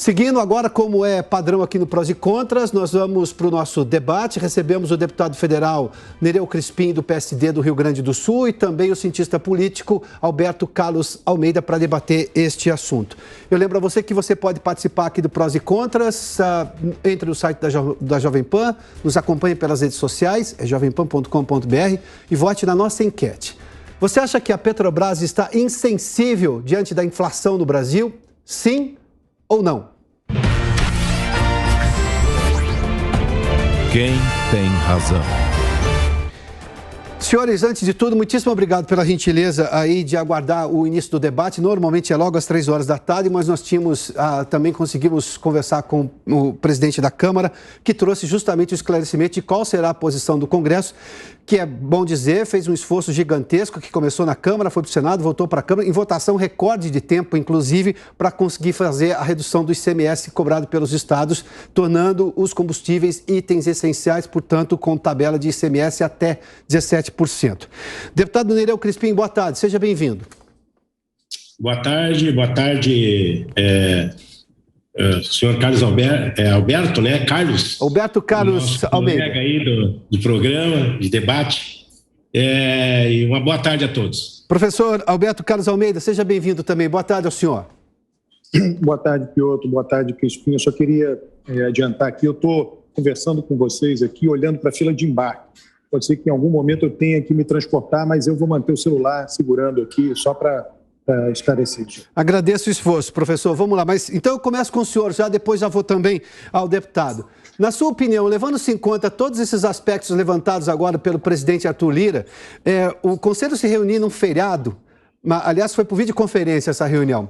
Seguindo agora, como é padrão aqui no Prós e Contras, nós vamos para o nosso debate. Recebemos o deputado federal Nereu Crispim, do PSD do Rio Grande do Sul, e também o cientista político Alberto Carlos Almeida para debater este assunto. Eu lembro a você que você pode participar aqui do Prós e Contras, entre no site da Jovem Pan, nos acompanhe pelas redes sociais, é jovempan.com.br, e vote na nossa enquete. Você acha que a Petrobras está insensível diante da inflação no Brasil? Sim ou não? Quem tem razão? Senhores, antes de tudo, muitíssimo obrigado pela gentileza aí de aguardar o início do debate. Normalmente é logo às 3 horas da tarde, mas nós também conseguimos conversar com o presidente da Câmara, que trouxe justamente o esclarecimento de qual será a posição do Congresso, que é bom dizer, fez um esforço gigantesco que começou na Câmara, foi para o Senado, voltou para a Câmara, em votação recorde de tempo, inclusive, para conseguir fazer a redução do ICMS cobrado pelos estados, tornando os combustíveis itens essenciais, portanto, com tabela de ICMS até 17%. Deputado Nereu Crispim, boa tarde, seja bem-vindo. Boa tarde, senhor Carlos Alberto, né? Alberto Carlos Almeida. Colega aí do programa, de debate. E uma boa tarde a todos. Professor Alberto Carlos Almeida, seja bem-vindo também. Boa tarde ao senhor. Boa tarde, Piotr. Boa tarde, Crispim. Eu só queria adiantar aqui, eu estou conversando com vocês aqui, olhando para a fila de embarque. Pode ser que em algum momento eu tenha que me transportar, mas eu vou manter o celular segurando aqui, só para esclarecer. Agradeço o esforço, professor. Vamos lá. Mas então eu começo com o senhor, depois já vou também ao deputado. Na sua opinião, levando-se em conta todos esses aspectos levantados agora pelo presidente Arthur Lira, o Conselho se reuniu num feriado, aliás, foi por videoconferência essa reunião,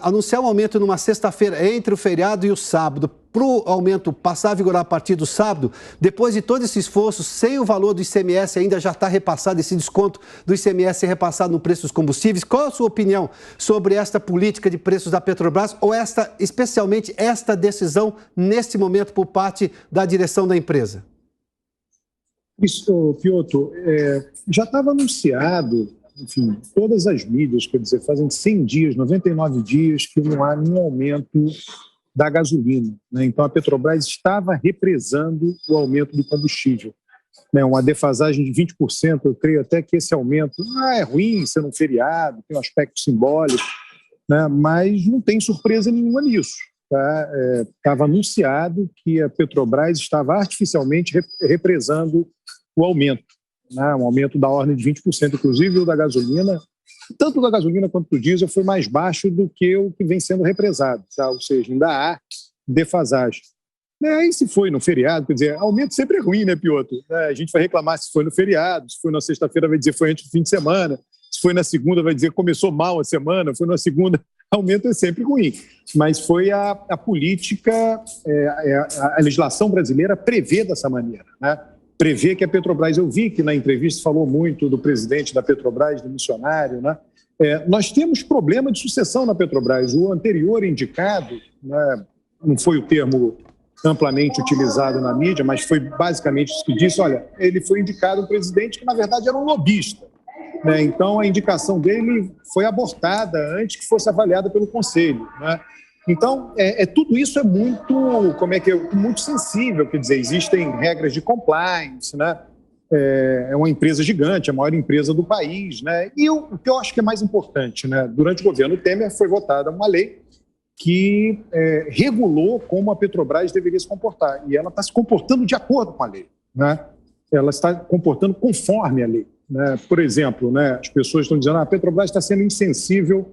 anunciar um aumento numa sexta-feira entre o feriado e o sábado, para o aumento passar a vigorar a partir do sábado, depois de todo esse esforço, sem o valor do ICMS ainda já está repassado, esse desconto do ICMS é repassado no preço dos combustíveis. Qual a sua opinião sobre esta política de preços da Petrobras, ou especialmente esta decisão neste momento por parte da direção da empresa? Isso, Piotr, já estava anunciado, enfim, todas as mídias, quer dizer, fazem 100 dias, 99 dias que não há nenhum aumento da gasolina, né? Então a Petrobras estava represando o aumento do combustível, né? Uma defasagem de 20%, eu creio até que esse aumento é ruim ser um feriado, tem um aspecto simbólico, né? Mas não tem surpresa nenhuma nisso, tá? Estava anunciado que a Petrobras estava artificialmente represando o aumento, né? Um aumento da ordem de 20%, inclusive o da gasolina. Tanto da gasolina quanto do diesel foi mais baixo do que o que vem sendo represado, tá? Ou seja, ainda há defasagem. E se foi no feriado, quer dizer, aumento sempre é ruim, né, Piotr? A gente vai reclamar se foi no feriado, se foi na sexta-feira vai dizer foi antes do fim de semana, se foi na segunda vai dizer começou mal a semana, foi na segunda, aumento é sempre ruim. Mas foi a política, a legislação brasileira prevê dessa maneira, né? Prevê que a Petrobras, eu vi que na entrevista falou muito do presidente da Petrobras, do missionário, né? Nós temos problema de sucessão na Petrobras. O anterior indicado, né, não foi o termo amplamente utilizado na mídia, mas foi basicamente isso que disse, olha, ele foi indicado um presidente que na verdade era um lobista, né? Então a indicação dele foi abortada antes que fosse avaliada pelo Conselho, né? Então, tudo isso é muito, muito sensível, quer dizer, existem regras de compliance, né? É uma empresa gigante, a maior empresa do país, né? E o que eu acho que é mais importante, né? Durante o governo Temer foi votada uma lei que regulou como a Petrobras deveria se comportar, e ela está se comportando de acordo com a lei, né? Ela está comportando conforme a lei, né? Por exemplo, né, as pessoas estão dizendo que a Petrobras está sendo insensível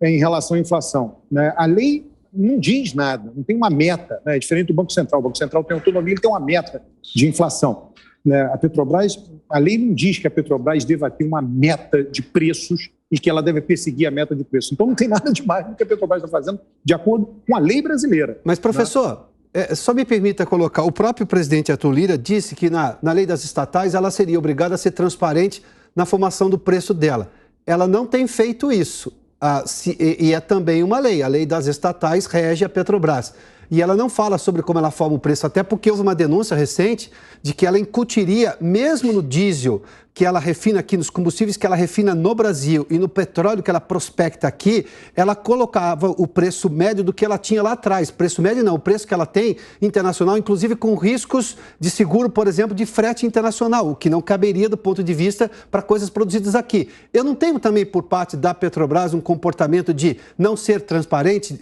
em relação à inflação, né? A lei não diz nada, não tem uma meta, né? É diferente do Banco Central. O Banco Central tem autonomia, ele tem uma meta de inflação, né? A Petrobras, a lei não diz que a Petrobras deva ter uma meta de preços e que ela deve perseguir a meta de preços. Então não tem nada demais no que a Petrobras está fazendo de acordo com a lei brasileira. Mas, professor, né? Só me permita colocar, o próprio presidente Arthur Lira disse que na lei das estatais ela seria obrigada a ser transparente na formação do preço dela. Ela não tem feito isso. E é também uma lei, a lei das estatais rege a Petrobras. e ela não fala sobre como ela forma o preço, até porque houve uma denúncia recente de que ela incutiria, mesmo no diesel que ela refina aqui, nos combustíveis que ela refina no Brasil e no petróleo que ela prospecta aqui, ela colocava o preço médio do que ela tinha lá atrás. Preço médio não, o preço que ela tem internacional, inclusive com riscos de seguro, por exemplo, de frete internacional, o que não caberia do ponto de vista para coisas produzidas aqui. Eu não tenho também por parte da Petrobras um comportamento de não ser transparente?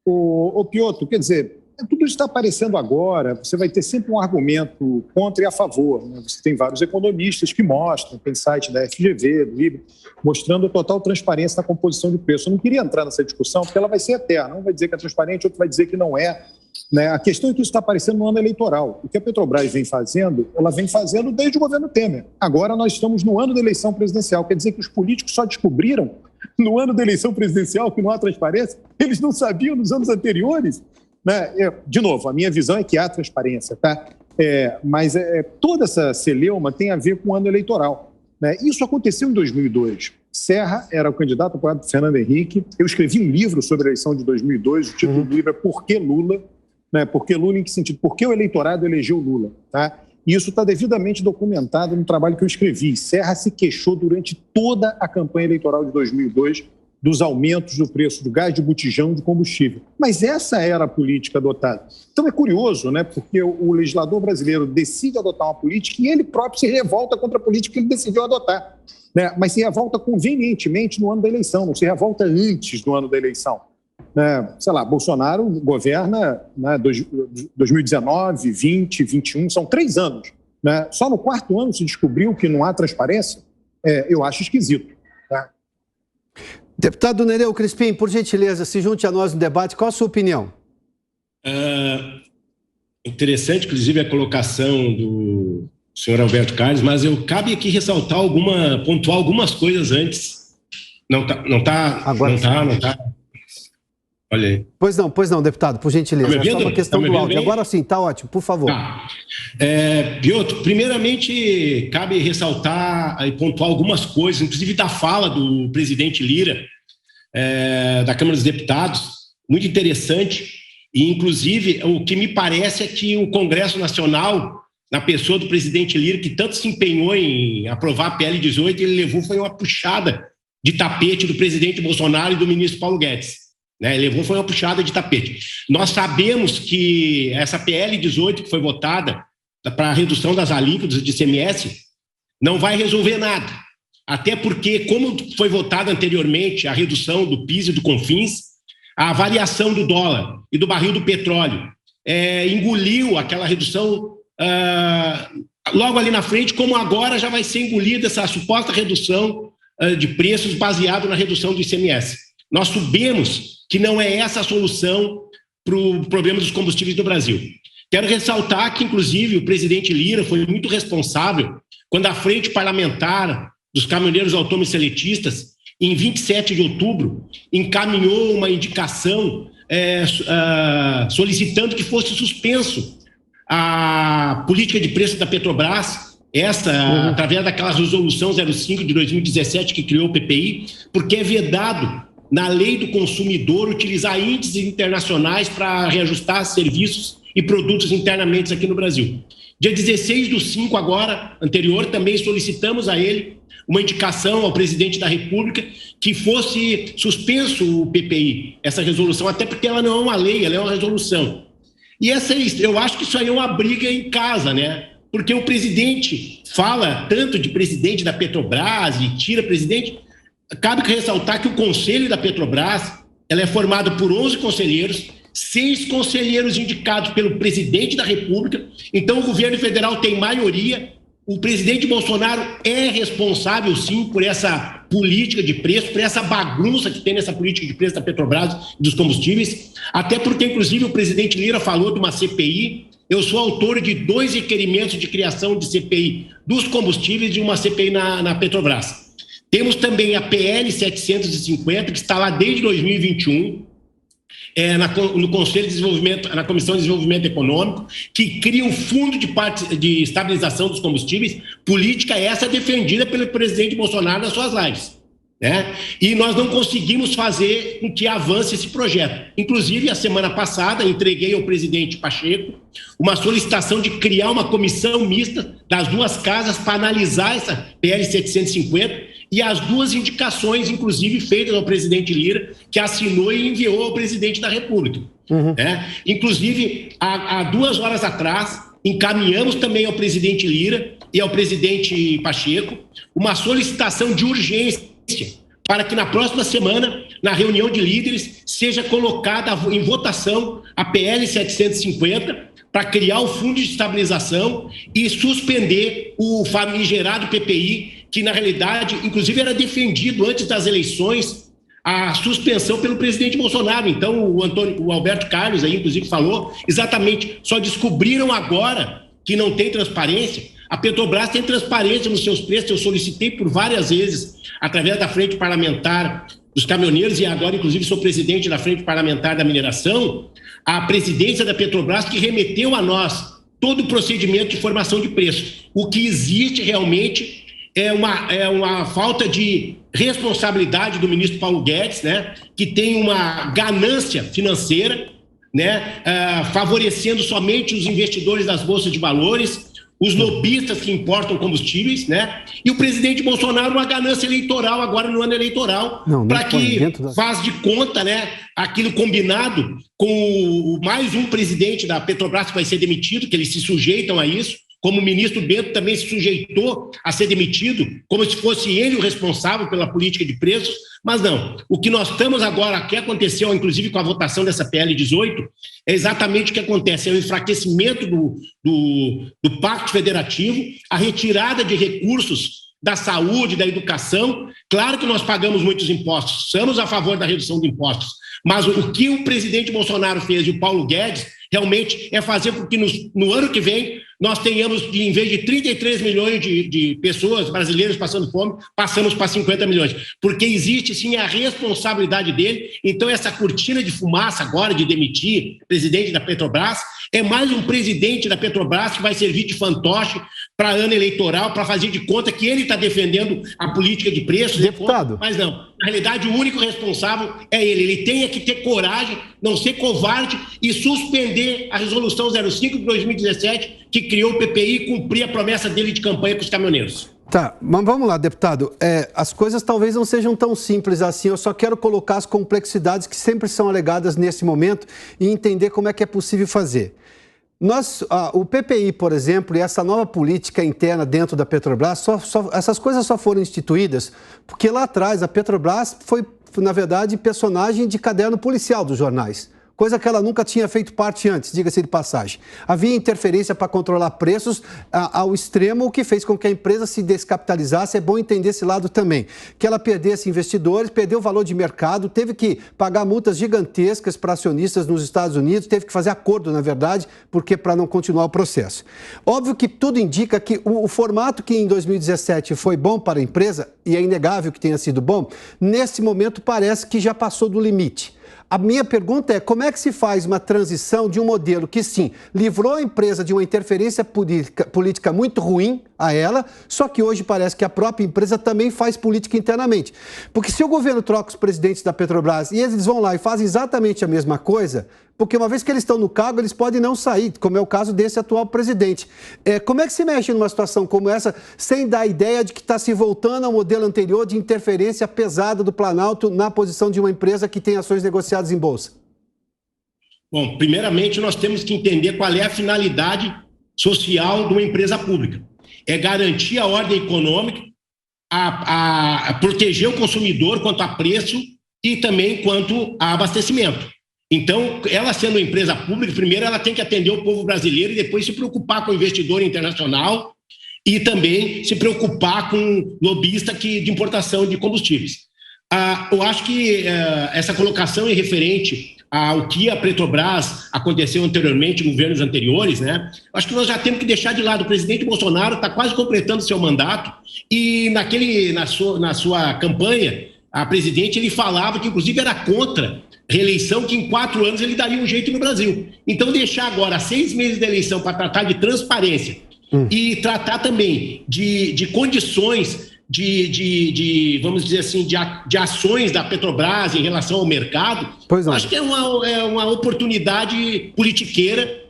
O Piotr, quer dizer, tudo isso está aparecendo agora, você vai ter sempre um argumento contra e a favor, né? Você tem vários economistas que mostram, tem site da FGV, do IBRE, mostrando a total transparência na composição de preço. Eu não queria entrar nessa discussão, porque ela vai ser eterna. Um vai dizer que é transparente, outro vai dizer que não é, né? A questão é que isso está aparecendo no ano eleitoral. O que a Petrobras vem fazendo, ela vem fazendo desde o governo Temer. Agora nós estamos no ano da eleição presidencial, quer dizer que os políticos só descobriram no ano da eleição presidencial que não há transparência? Eles não sabiam nos anos anteriores? Né? De novo, a minha visão é que há transparência, tá? Mas toda essa celeuma tem a ver com o ano eleitoral, né? Isso aconteceu em 2002. Serra era o candidato apoiado por Fernando Henrique. Eu escrevi um livro sobre a eleição de 2002. O título do livro é Por que Lula? Né? Por que Lula em que sentido? Por que o eleitorado elegeu Lula? Tá? E isso está devidamente documentado no trabalho que eu escrevi. Serra se queixou durante toda a campanha eleitoral de 2002 dos aumentos do preço do gás de botijão de combustível. Mas essa era a política adotada. Então é curioso, né? Porque o legislador brasileiro decide adotar uma política e ele próprio se revolta contra a política que ele decidiu adotar, né? Mas se revolta convenientemente no ano da eleição, não se revolta antes do ano da eleição. Sei lá, Bolsonaro governa, né, 2019, 20, 21, são 3 anos. Né? Só no 4º ano se descobriu que não há transparência. Eu acho esquisito. Tá? Deputado Nereu Crispim, por gentileza, se junte a nós no debate. Qual a sua opinião? Interessante, inclusive, a colocação do senhor Alberto Carlos, mas cabe aqui ressaltar pontuar algumas coisas antes. Não tá. Olha aí. Pois não, deputado, por gentileza. É só uma questão do áudio. Agora sim, está ótimo, por favor. Tá. Piotr, primeiramente, cabe ressaltar e pontuar algumas coisas, inclusive da fala do presidente Lira, da Câmara dos Deputados, muito interessante, e inclusive o que me parece é que o Congresso Nacional, na pessoa do presidente Lira, que tanto se empenhou em aprovar a PL 18, ele levou foi uma puxada de tapete do presidente Bolsonaro e do ministro Paulo Guedes. Foi uma puxada de tapete. Nós sabemos que essa PL 18 que foi votada para a redução das alíquotas de ICMS não vai resolver nada. Até porque, como foi votada anteriormente a redução do PIS e do CONFINS, a variação do dólar e do barril do petróleo engoliu aquela redução logo ali na frente, como agora já vai ser engolida essa suposta redução de preços baseado na redução do ICMS. Nós sabemos que não é essa a solução para o problema dos combustíveis do Brasil. Quero ressaltar que, inclusive, o presidente Lira foi muito responsável quando a Frente Parlamentar dos Caminhoneiros Autônomos Seletistas, em 27 de outubro, encaminhou uma indicação solicitando que fosse suspenso a política de preço da Petrobras, através daquela resolução 05 de 2017 que criou o PPI, porque é vedado na lei do consumidor utilizar índices internacionais para reajustar serviços e produtos internamente aqui no Brasil. Dia 16/5 agora, anterior, também solicitamos a ele uma indicação ao presidente da República que fosse suspenso o PPI, essa resolução, até porque ela não é uma lei, ela é uma resolução. E eu acho que isso aí é uma briga em casa, né? Porque o presidente fala tanto de presidente da Petrobras e tira presidente. Cabe ressaltar que o Conselho da Petrobras ela é formado por 11 conselheiros, 6 conselheiros indicados pelo presidente da República. Então, o governo federal tem maioria. O presidente Bolsonaro é responsável, sim, por essa política de preço, por essa bagunça que tem nessa política de preço da Petrobras e dos combustíveis. Até porque, inclusive, o presidente Lira falou de uma CPI. Eu sou autor de 2 requerimentos de criação de CPI dos combustíveis e de uma CPI na Petrobras. Temos também a PL 750, que está lá desde 2021, no Conselho de Desenvolvimento, na Comissão de Desenvolvimento Econômico, que cria um fundo de estabilização dos combustíveis, política essa defendida pelo presidente Bolsonaro nas suas lives. né? E nós não conseguimos fazer com que avance esse projeto. Inclusive, a semana passada, entreguei ao presidente Pacheco uma solicitação de criar uma comissão mista das duas casas para analisar essa PL 750 e as duas indicações, inclusive, feitas ao presidente Lira, que assinou e enviou ao presidente da República. Né? Inclusive, há 2 horas atrás, encaminhamos também ao presidente Lira e ao presidente Pacheco uma solicitação de urgência para que na próxima semana, na reunião de líderes, seja colocada em votação a PL 750 para criar o Fundo de Estabilização e suspender o famigerado PPI, que na realidade, inclusive, era defendido antes das eleições, a suspensão pelo presidente Bolsonaro. Então, o Alberto Carlos aí, inclusive, falou exatamente, só descobriram agora que não tem transparência. A Petrobras tem transparência nos seus preços, eu solicitei por várias vezes, através da Frente Parlamentar dos Caminhoneiros, e agora, inclusive, sou presidente da Frente Parlamentar da Mineração, a presidência da Petrobras, que remeteu a nós todo o procedimento de formação de preço. O que existe realmente é uma falta de responsabilidade do ministro Paulo Guedes, né, que tem uma ganância financeira, né, favorecendo somente os investidores das bolsas de valores, os lobistas que importam combustíveis, né? E o presidente Bolsonaro uma ganância eleitoral agora no ano eleitoral, para que faz de conta, né, aquilo combinado com mais um presidente da Petrobras que vai ser demitido, que eles se sujeitam a isso, como o ministro Bento também se sujeitou a ser demitido, como se fosse ele o responsável pela política de preços, mas não. O que nós estamos agora, que aconteceu inclusive com a votação dessa PL 18, é exatamente o que acontece, é o enfraquecimento do Pacto Federativo, a retirada de recursos da saúde, da educação. Claro que nós pagamos muitos impostos, somos a favor da redução de impostos, mas o que o presidente Bolsonaro fez e o Paulo Guedes realmente é fazer com que no ano que vem nós tenhamos, em vez de 33 milhões de pessoas brasileiras passando fome, passamos para 50 milhões. Porque existe, sim, a responsabilidade dele. Então, essa cortina de fumaça agora de demitir o presidente da Petrobras é mais um presidente da Petrobras que vai servir de fantoche para ano eleitoral, para fazer de conta que ele está defendendo a política de preços. Deputado. Mas não. Na realidade, o único responsável é ele. Ele tem que ter coragem, não ser covarde e suspender a resolução 05 de 2017, que criou o PPI e cumprir a promessa dele de campanha com os caminhoneiros. Tá, mas vamos lá, deputado. As coisas talvez não sejam tão simples assim. Eu só quero colocar as complexidades que sempre são alegadas nesse momento e entender como é que é possível fazer. O PPI, por exemplo, e essa nova política interna dentro da Petrobras, essas coisas só foram instituídas porque lá atrás a Petrobras foi, na verdade, personagem de caderno policial dos jornais. Coisa que ela nunca tinha feito parte antes, diga-se de passagem. Havia interferência para controlar preços ao extremo, o que fez com que a empresa se descapitalizasse. É bom entender esse lado também. Que ela perdesse investidores, perdeu o valor de mercado, teve que pagar multas gigantescas para acionistas nos Estados Unidos, teve que fazer acordo, na verdade, porque para não continuar o processo. Óbvio que tudo indica que o formato que em 2017 foi bom para a empresa, e é inegável que tenha sido bom, nesse momento parece que já passou do limite. A minha pergunta é, como é que se faz uma transição de um modelo que, sim, livrou a empresa de uma interferência política muito ruim a ela, só que hoje parece que a própria empresa também faz política internamente. Porque se o governo troca os presidentes da Petrobras e eles vão lá e fazem exatamente a mesma coisa, porque uma vez que eles estão no cargo, eles podem não sair, como é o caso desse atual presidente. Como é que se mexe numa situação como essa, sem dar a ideia de que está se voltando ao modelo anterior de interferência pesada do Planalto na posição de uma empresa que tem ações negociadas em bolsa? Bom, primeiramente nós temos que entender qual é a finalidade social de uma empresa pública. É garantir a ordem econômica, a proteger o consumidor quanto a preço e também quanto a abastecimento. Então, ela sendo uma empresa pública, primeiro ela tem que atender o povo brasileiro e depois se preocupar com o investidor internacional e também se preocupar com o lobista de importação de combustíveis. Eu acho que essa colocação é referente ao que a Petrobras aconteceu anteriormente, em governos anteriores, né? Acho que nós já temos que deixar de lado. O presidente Bolsonaro está quase completando seu mandato e na sua campanha, a presidente, ele falava que inclusive era contra reeleição, que em 4 anos ele daria um jeito no Brasil. Então, deixar agora 6 meses da eleição para tratar de transparência e tratar também de condições vamos dizer assim, de ações da Petrobras em relação ao mercado, acho que é uma oportunidade politiqueira,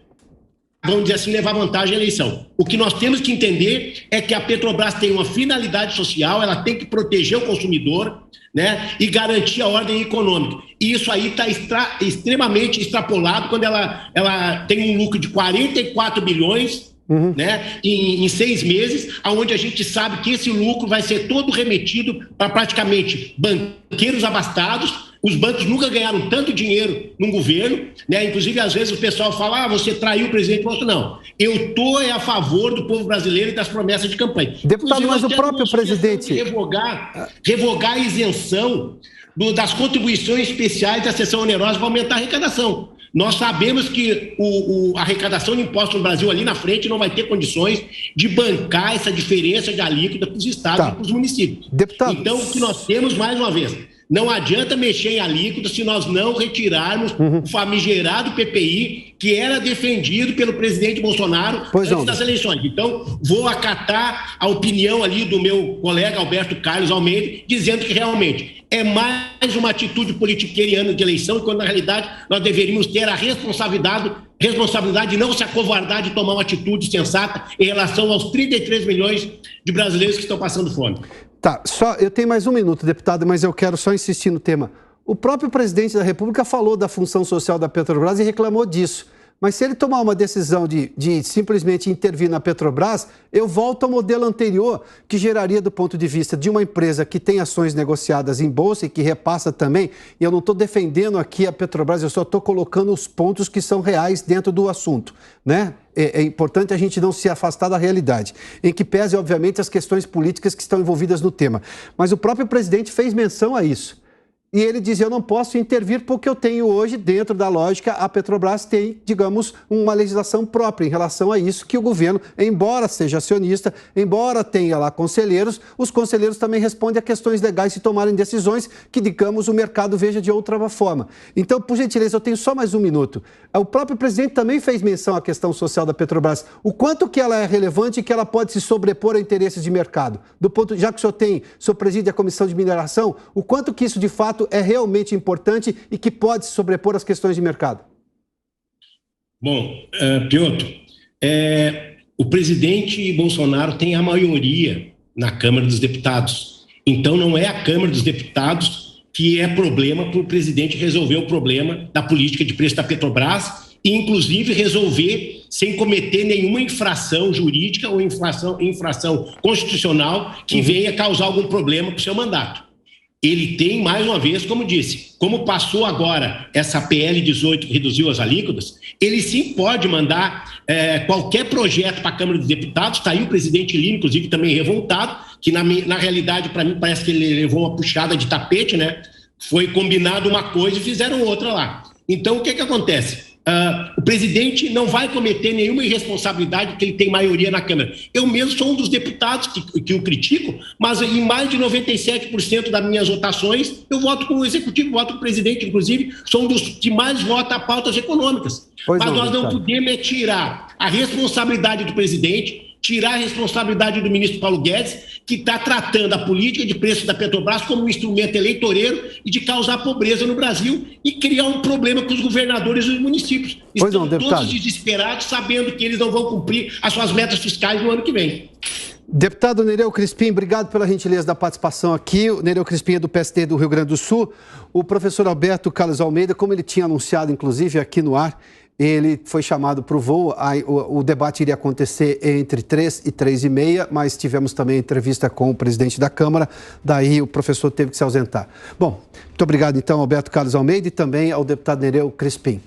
vamos dizer assim, levar vantagem à eleição. O que nós temos que entender é que a Petrobras tem uma finalidade social, ela tem que proteger o consumidor, né, e garantir a ordem econômica. E isso aí está extremamente extrapolado quando ela tem um lucro de 44 bilhões, né, em 6 meses, onde a gente sabe que esse lucro vai ser todo remetido para praticamente banqueiros abastados. Os bancos nunca ganharam tanto dinheiro num governo, né? Inclusive, às vezes o pessoal fala, você traiu o presidente. Não, eu estou a favor do povo brasileiro e das promessas de campanha. Deputado, mas o próprio presidente... Revogar a isenção das contribuições especiais da seção onerosa para aumentar a arrecadação. Nós sabemos que a arrecadação de impostos no Brasil ali na frente não vai ter condições de bancar essa diferença de alíquota para os estados e para os municípios. Deputado... Então, o que nós temos, mais uma vez... Não adianta mexer em alíquota se nós não retirarmos o famigerado PPI que era defendido pelo presidente Bolsonaro antes das eleições. Então, vou acatar a opinião ali do meu colega Alberto Carlos Almeida, dizendo que realmente é mais uma atitude politiqueira de eleição, quando na realidade nós deveríamos ter a responsabilidade de não se acovardar de tomar uma atitude sensata em relação aos 33 milhões de brasileiros que estão passando fome. Tá, eu tenho mais 1 minuto, deputado, mas eu quero só insistir no tema. O próprio presidente da República falou da função social da Petrobras e reclamou disso. Mas se ele tomar uma decisão de simplesmente intervir na Petrobras, eu volto ao modelo anterior, que geraria, do ponto de vista de uma empresa que tem ações negociadas em bolsa e que repassa também, e eu não estou defendendo aqui a Petrobras, eu só estou colocando os pontos que são reais dentro do assunto, né? É importante a gente não se afastar da realidade, em que pese, obviamente, as questões políticas que estão envolvidas no tema. Mas o próprio presidente fez menção a isso. E ele diz, eu não posso intervir porque eu tenho hoje, dentro da lógica, a Petrobras tem, digamos, uma legislação própria em relação a isso, que o governo, embora seja acionista, embora tenha lá conselheiros, os conselheiros também respondem a questões legais se tomarem decisões que, digamos, o mercado veja de outra forma. Então, por gentileza, eu tenho só mais 1 minuto. O próprio presidente também fez menção à questão social da Petrobras. O quanto que ela é relevante e que ela pode se sobrepor a interesses de mercado? Já que o senhor preside a Comissão de Mineração, o quanto que isso, de fato, é realmente importante e que pode se sobrepor às questões de mercado? Bom, Piotr, o presidente Bolsonaro tem a maioria na Câmara dos Deputados. Então, não é a Câmara dos Deputados que é problema para o presidente resolver o problema da política de preço da Petrobras e, inclusive, resolver sem cometer nenhuma infração jurídica ou infração constitucional que venha causar algum problema para o seu mandato. Ele tem, mais uma vez, como disse, como passou agora essa PL 18 que reduziu as alíquotas, ele sim pode mandar qualquer projeto para a Câmara dos Deputados. Está aí o presidente Lino, inclusive, também revoltado, que na realidade, para mim, parece que ele levou uma puxada de tapete, né? Foi combinado uma coisa e fizeram outra lá. Então, o que acontece? O presidente não vai cometer nenhuma irresponsabilidade porque ele tem maioria na Câmara. Eu mesmo sou um dos deputados que o critico, mas em mais de 97% das minhas votações eu voto com o executivo, voto com o presidente, inclusive sou um dos que mais vota a pautas econômicas. Mas nós não podemos tirar a responsabilidade do presidente, tirar a responsabilidade do ministro Paulo Guedes, que está tratando a política de preço da Petrobras como um instrumento eleitoreiro e de causar pobreza no Brasil e criar um problema com os governadores e os municípios. Estão todos desesperados, sabendo que eles não vão cumprir as suas metas fiscais no ano que vem. Deputado Nereu Crispim, obrigado pela gentileza da participação aqui. O Nereu Crispim é do PSD do Rio Grande do Sul. O professor Alberto Carlos Almeida, como ele tinha anunciado, inclusive, aqui no ar, ele foi chamado para o voo. O debate iria acontecer entre 3 e 3h30, mas tivemos também entrevista com o presidente da Câmara, daí o professor teve que se ausentar. Bom, muito obrigado então, Alberto Carlos Almeida, e também ao deputado Nereu Crispim.